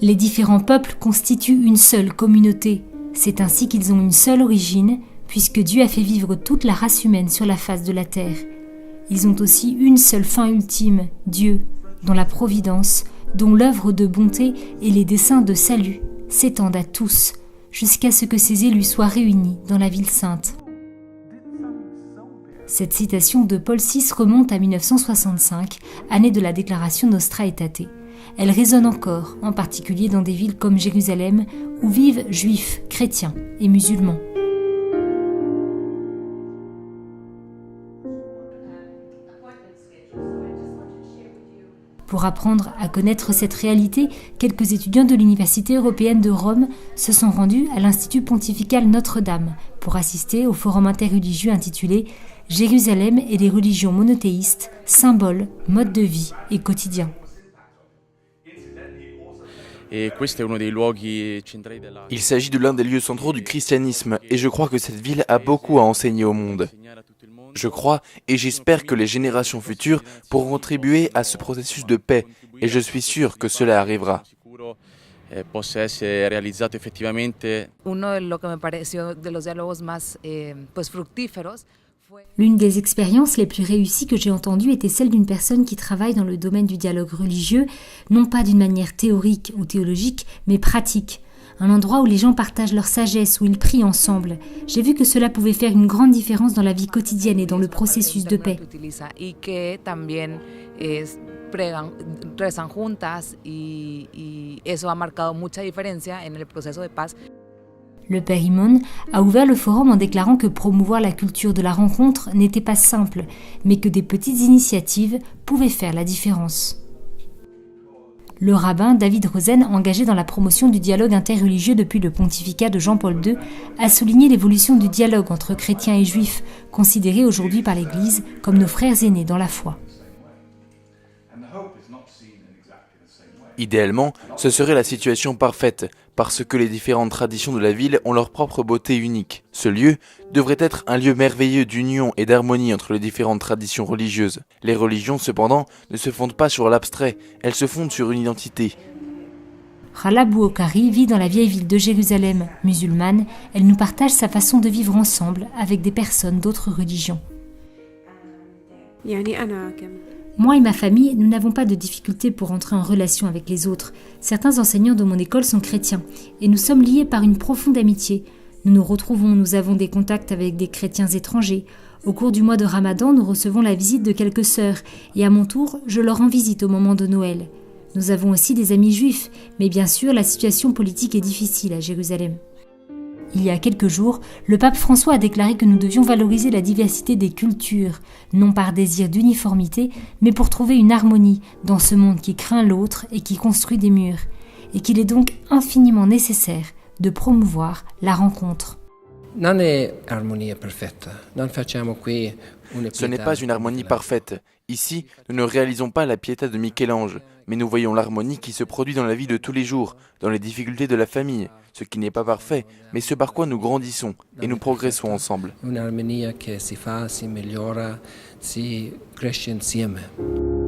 Les différents peuples constituent une seule communauté. C'est ainsi qu'ils ont une seule origine, puisque Dieu a fait vivre toute la race humaine sur la face de la terre. Ils ont aussi une seule fin ultime, Dieu, dont la providence, dont l'œuvre de bonté et les desseins de salut s'étendent à tous, jusqu'à ce que ses élus soient réunis dans la ville sainte. Cette citation de Paul VI remonte à 1965, année de la déclaration Nostra Aetate. Elle résonne encore, en particulier dans des villes comme Jérusalem, où vivent juifs, chrétiens et musulmans. Pour apprendre à connaître cette réalité, quelques étudiants de l'Université européenne de Rome se sont rendus à l'Institut pontifical Notre-Dame pour assister au forum interreligieux intitulé « Jérusalem et les religions monothéistes, symboles, modes de vie et quotidien ». Il s'agit de l'un des lieux centraux du christianisme et je crois que cette ville a beaucoup à enseigner au monde. Je crois et j'espère que les générations futures pourront contribuer à ce processus de paix et je suis sûr que cela arrivera. L'une des expériences les plus réussies que j'ai entendues était celle d'une personne qui travaille dans le domaine du dialogue religieux, non pas d'une manière théorique ou théologique, mais pratique. Un endroit où les gens partagent leur sagesse, où ils prient ensemble. J'ai vu que cela pouvait faire une grande différence dans la vie quotidienne et dans le processus de paix. Le père Imon a ouvert le forum en déclarant que promouvoir la culture de la rencontre n'était pas simple, mais que des petites initiatives pouvaient faire la différence. Le rabbin David Rosen, engagé dans la promotion du dialogue interreligieux depuis le pontificat de Jean-Paul II, a souligné l'évolution du dialogue entre chrétiens et juifs, considérés aujourd'hui par l'Église comme nos frères aînés dans la foi. Idéalement, ce serait la situation parfaite, parce que les différentes traditions de la ville ont leur propre beauté unique. Ce lieu devrait être un lieu merveilleux d'union et d'harmonie entre les différentes traditions religieuses. Les religions, cependant, ne se fondent pas sur l'abstrait, elles se fondent sur une identité. Hala Bouokari vit dans la vieille ville de Jérusalem. Musulmane, elle nous partage sa façon de vivre ensemble avec des personnes d'autres religions. Moi et ma famille, nous n'avons pas de difficulté pour entrer en relation avec les autres. Certains enseignants de mon école sont chrétiens et nous sommes liés par une profonde amitié. Nous nous retrouvons, nous avons des contacts avec des chrétiens étrangers. Au cours du mois de Ramadan, nous recevons la visite de quelques sœurs et à mon tour, je leur rends visite au moment de Noël. Nous avons aussi des amis juifs, mais bien sûr, la situation politique est difficile à Jérusalem. Il y a quelques jours, le pape François a déclaré que nous devions valoriser la diversité des cultures, non par désir d'uniformité, mais pour trouver une harmonie dans ce monde qui craint l'autre et qui construit des murs, et qu'il est donc infiniment nécessaire de promouvoir la rencontre. Ce n'est pas une harmonie parfaite. Ici, nous ne réalisons pas la Pietà de Michel-Ange, mais nous voyons l'harmonie qui se produit dans la vie de tous les jours, dans les difficultés de la famille, ce qui n'est pas parfait, mais ce par quoi nous grandissons et nous progressons ensemble. Un'armonia che si fa, si migliora, si cresce insieme.